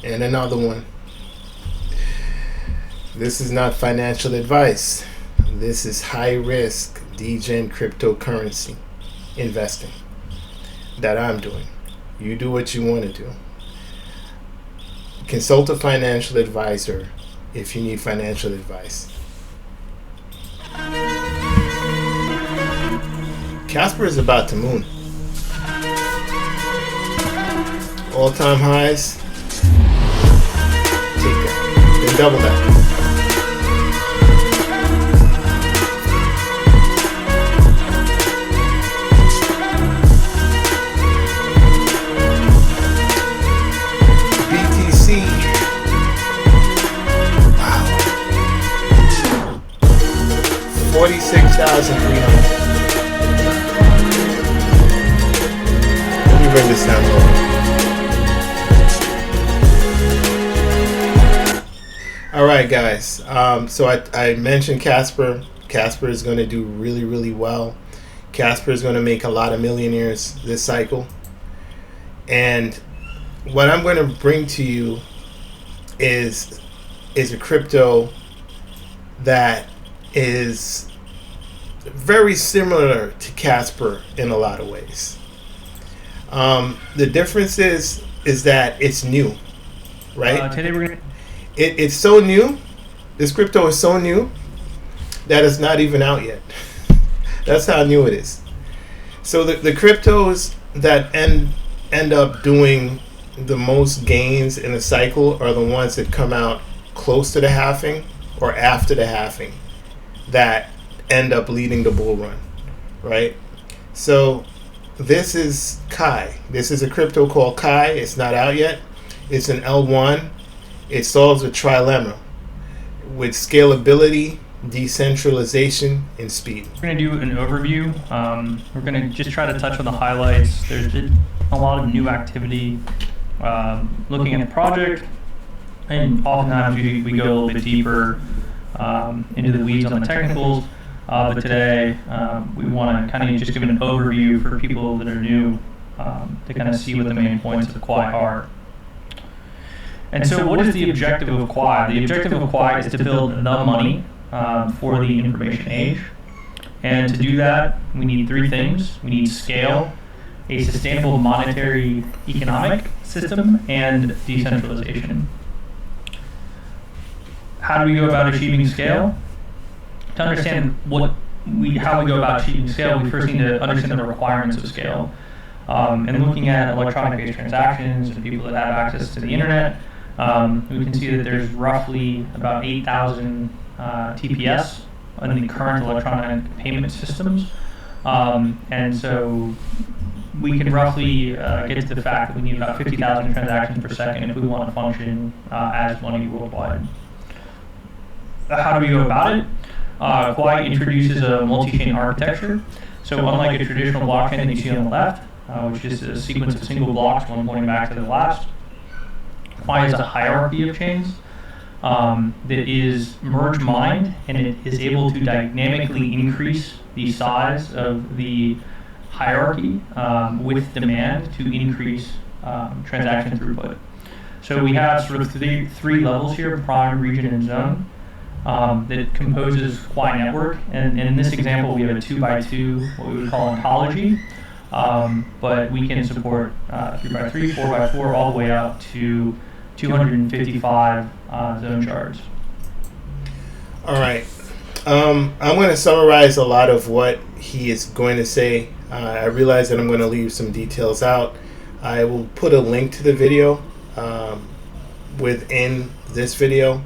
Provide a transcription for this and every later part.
And another one. This is not financial advice. This is high risk degen cryptocurrency investing that I'm doing. You do what you want to do. Consult a financial advisor if you need financial advice. Kaspa is about to moon. All-time highs. Take that. Then double that. BTC. Wow. 46,300. Let me bring this down a little. All right, guys. So I mentioned Kaspa. Kaspa is going to do really, really well. Kaspa is going to make a lot of millionaires this cycle. And what I'm going to bring to you is a crypto that is very similar to Kaspa in a lot of ways. The difference is that it's new, right? Today we're gonna. It's so new. This crypto is so new that it's not even out yet. That's how new it is. So the cryptos that end up doing the most gains in a cycle are the ones that come out close to the halving or after the halving that end up leading the bull run, right? So this is Quai. This is a crypto called Quai. It's not out yet. It's an L1. It solves a trilemma with scalability, decentralization, and speed. We're going to do an overview. We're going to just try to touch on the highlights. There's a lot of new activity looking at the project, and oftentimes we go a little bit deeper into the weeds on the technicals. But today we want to kind of just give an overview for people that are new to kind of see what the main points of the Quai are. And so what is the objective of Quai? The objective of Quai is to build the money for the information age. And to do that, we need three things. We need scale, a sustainable monetary economic system, and decentralization. How do we go about achieving scale? To understand how we go about achieving scale, we first need to understand the requirements of scale. And looking at electronic-based transactions and people that have access to the internet, we can see that there's roughly about 8,000 TPS on the current electronic payment systems. And so we can roughly get to the fact that we need about 50,000 transactions per second if we want to function as money worldwide. How do we go about it? Quai introduces a multi-chain architecture. So unlike a traditional blockchain that you see on the left, which is a sequence of single blocks, one pointing back to the last, Quai is a hierarchy of chains that is merge mined, and it is able to dynamically increase the size of the hierarchy with demand to increase transaction throughput. So we have sort of three levels here: prime, region, and zone. That composes Quai Network, and in this example we have a 2x2, what we would call ontology, but we can support 3x3, 4x4, all the way out to 255 zone shards. All right. I'm going to summarize a lot of what he is going to say. I realize that I'm going to leave some details out. I will put a link to the video within this video,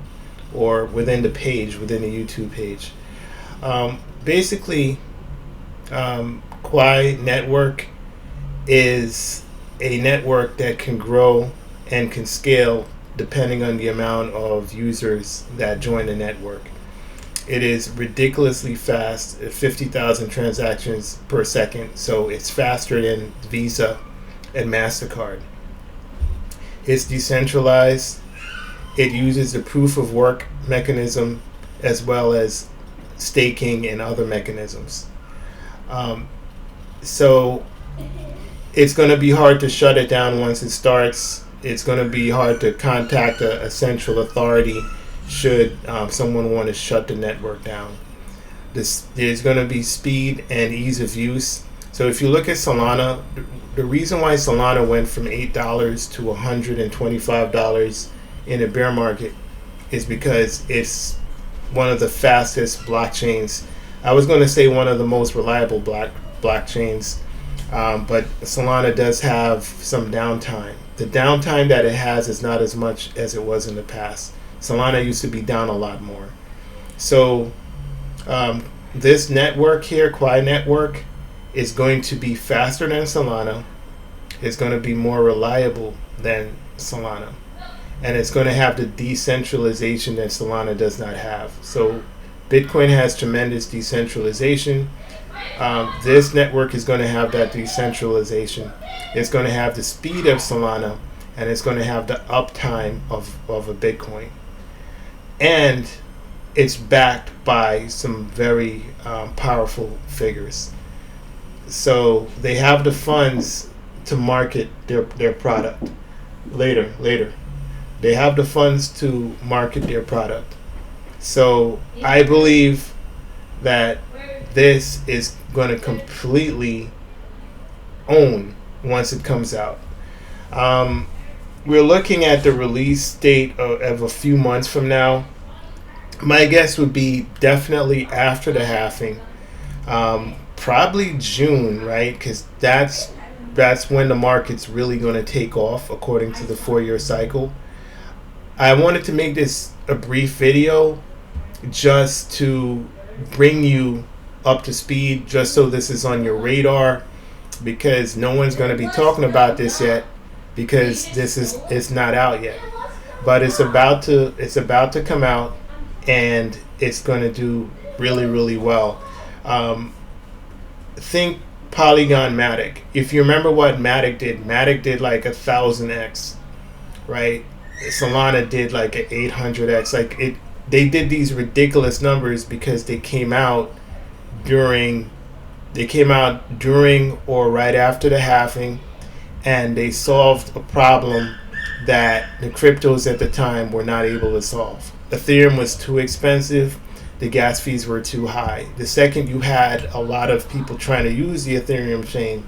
or within the page, within the YouTube page. Basically, Quai Network is a network that can grow and can scale depending on the amount of users that join the network. It is ridiculously fast, at 50,000 transactions per second, so it's faster than Visa and MasterCard. It's decentralized. It uses the proof of work mechanism as well as staking and other mechanisms. So it's going to be hard to shut it down once it starts. it's going to be hard to contact a central authority should someone want to shut the network down. There's going to be speed and ease of use. So if you look at Solana, the reason why Solana went from $8 to $125 in a bear market is because it's one of the fastest blockchains. I was going to say one of the most reliable blockchains, but Solana does have some downtime. The downtime that it has is not as much as it was in the past. Solana used to be down a lot more. So this network here, Quai Network, is going to be faster than Solana. It's going to be more reliable than Solana. And it's going to have the decentralization that Solana does not have. So Bitcoin has tremendous decentralization. This network is going to have that decentralization. It's going to have the speed of Solana, and it's going to have the uptime of a Bitcoin. And it's backed by some very powerful figures. So they have the funds to market their product later. They have the funds to market their product. So I believe that this is going to completely own once it comes out. We're looking at the release date of a few months from now. My guess would be definitely after the halving, probably June, right? Because that's when the market's really going to take off according to the 4-year cycle. I wanted to make this a brief video just to bring you up to speed, just so this is on your radar, because no one's going to be talking about this yet, because it's not out yet. But it's about to come out, and it's going to do really, really well. Think Polygon Matic. If you remember what Matic did like 1,000x, right? Solana did like an 800x. Like they did these ridiculous numbers because they came out during or right after the halving, and they solved a problem that the cryptos at the time were not able to solve. Ethereum was too expensive. The gas fees were too high. The second you had a lot of people trying to use the Ethereum chain,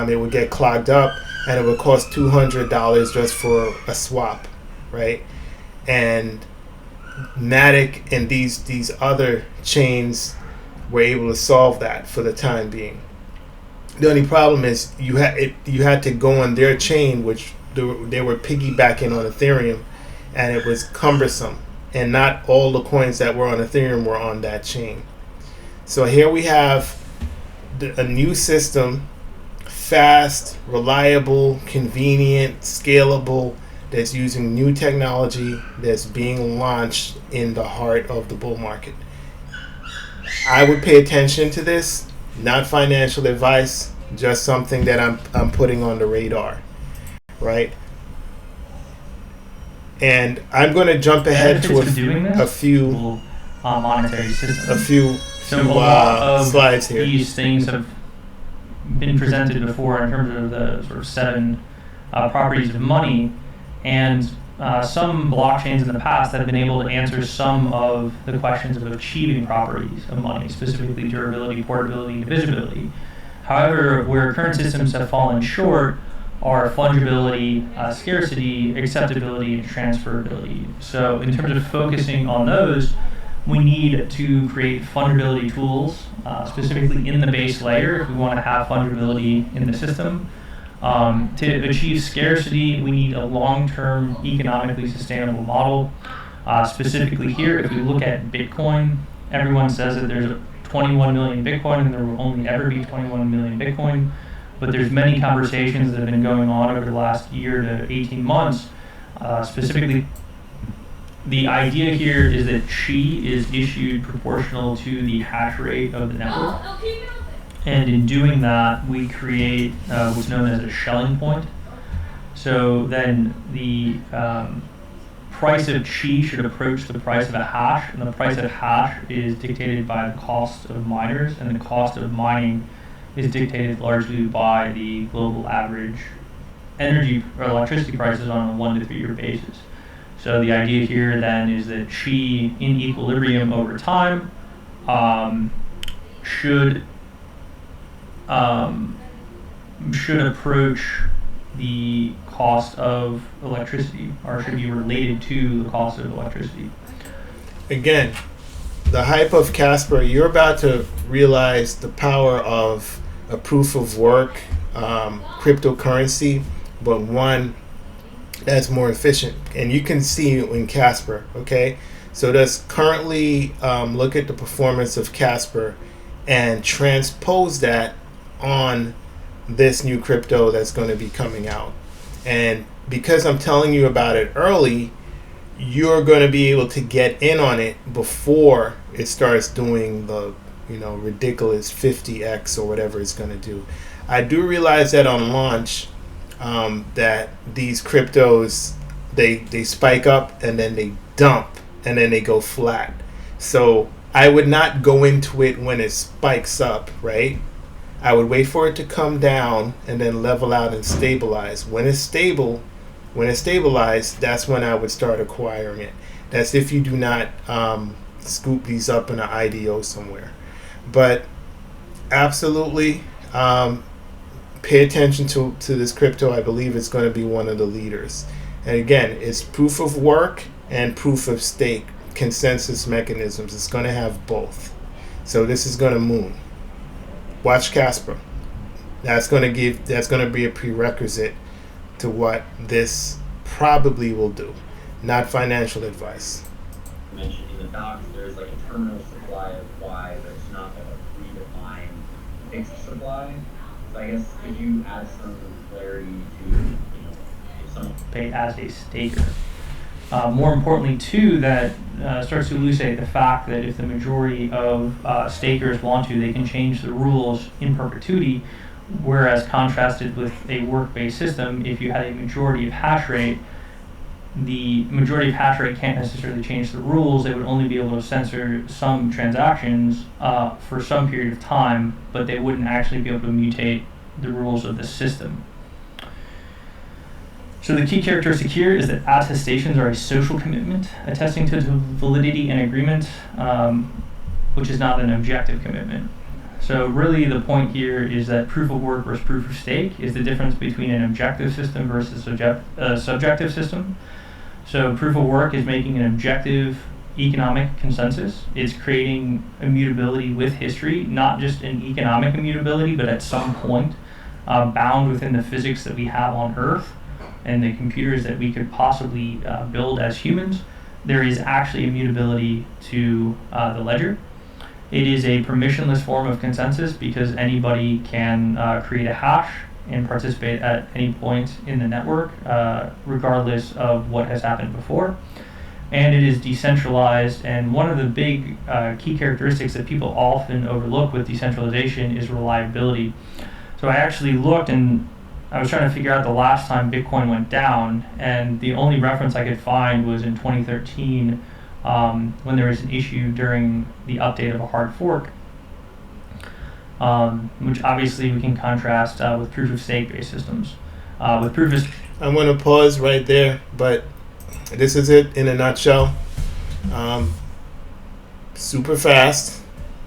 it would get clogged up, and it would cost $200 just for a swap, right? And Matic and these other chains were able to solve that for the time being. The only problem is you had to go on their chain, which they were piggybacking on Ethereum, and it was cumbersome. And not all the coins that were on Ethereum were on that chain. So here we have a new system, fast, reliable, convenient, scalable, that's using new technology that's being launched in the heart of the bull market. I would pay attention to this, not financial advice, just something that I'm putting on the radar, right? And I'm going to jump ahead to a few monetary systems. A few slides here. These things have been presented before in terms of the sort of 7 properties of money, and some blockchains in the past have been able to answer some of the questions of achieving properties of money, specifically durability, portability, and divisibility. However, where current systems have fallen short are fungibility, scarcity, acceptability, and transferability. So in terms of focusing on those, we need to create fungibility tools, specifically in the base layer if we want to have fungibility in the system. To achieve scarcity, we need a long-term economically sustainable model. Specifically here, if we look at Bitcoin, everyone says that there's 21 million Bitcoin and there will only ever be 21 million Bitcoin. But there's many conversations that have been going on over the last year to 18 months. Specifically, the idea here is that chi is issued proportional to the hash rate of the network. And in doing that, we create what's known as a Schelling point. So then the price of chi should approach the price of a hash, and the price of hash is dictated by the cost of miners, and the cost of mining is dictated largely by the global average energy or electricity prices on a 1 to 3 year basis. So the idea here then is that she, in equilibrium over time, should approach the cost of electricity, or should be related to the cost of electricity. Again, the hype of Kaspa, you're about to realize the power of a proof of work cryptocurrency, but one that's more efficient. And you can see in Kaspa, okay? So let's currently look at the performance of Kaspa and transpose that on this new crypto that's going to be coming out. And because I'm telling you about it early, you're going to be able to get in on it before it starts doing the ridiculous 50x or whatever it's going to do. I do realize that on launch that these cryptos they spike up and then they dump and then they go flat. So I would not go into it when it spikes up, right? I would wait for it to come down and then level out and stabilize. When it's stabilized, that's when I would start acquiring it. That's if you do not scoop these up in an IDO somewhere. But absolutely, pay attention to this crypto. I believe it's going to be one of the leaders. And again, it's proof of work and proof of stake consensus mechanisms. It's going to have both. So this is going to moon. Watch Kaspa. That's going to be a prerequisite to what this probably will do. Not financial advice. You mentioned in the docs there's like a terminal supply of Quai, but it's not like a predefined fixed supply. So I guess could you add some clarity to, if someone Pay as a staker. More importantly, too, that starts to elucidate the fact that if the majority of stakers want to, they can change the rules in perpetuity, whereas contrasted with a work-based system, if you had a majority of hash rate, the majority of hash rate can't necessarily change the rules. They would only be able to censor some transactions for some period of time, but they wouldn't actually be able to mutate the rules of the system. So the key characteristic here is that attestations are a social commitment, attesting to the validity and agreement, which is not an objective commitment. So really the point here is that proof of work versus proof of stake is the difference between an objective system versus a subjective system. So proof of work is making an objective economic consensus. It's creating immutability with history, not just an economic immutability, but at some point bound within the physics that we have on Earth and the computers that we could possibly build as humans. There is actually immutability to the ledger. It is a permissionless form of consensus because anybody can create a hash and participate at any point in the network, regardless of what has happened before. And it is decentralized, and one of the big key characteristics that people often overlook with decentralization is reliability. So I actually looked and I was trying to figure out the last time Bitcoin went down, and the only reference I could find was in 2013 when there was an issue during the update of a hard fork, which obviously we can contrast with proof of stake based systems. With proof of I'm going to pause right there, but this is it in a nutshell. Super fast,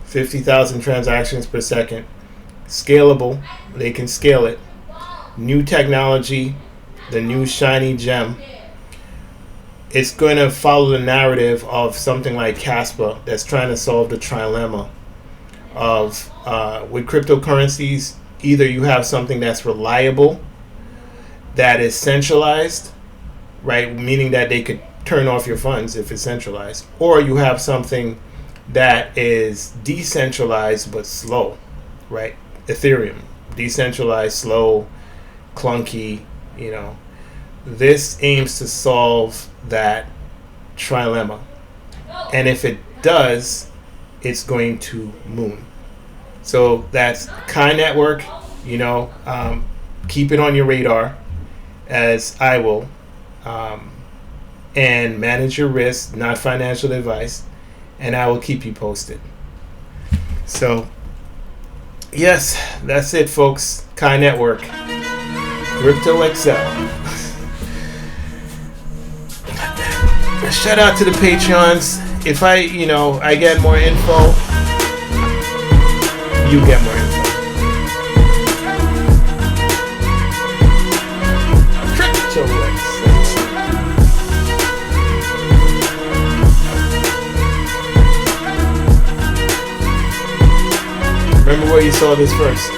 50,000 transactions per second, scalable, they can scale it. New technology, the new shiny gem. It's going to follow the narrative of something like Kaspa that's trying to solve the trilemma of with cryptocurrencies, either you have something that's reliable, that is centralized, right, meaning that they could turn off your funds if it's centralized, or you have something that is decentralized but slow, right? Ethereum, decentralized, slow, clunky, This aims to solve that trilemma. And if it does, it's going to moon. So that's Quai Network, keep it on your radar, as I will, and manage your risk, not financial advice, and I will keep you posted. So, yes, that's it, folks. Quai Network. Crypto XL. Shout out to the Patreons. If I get more info, you get more info. Crypto XL. Remember where you saw this first.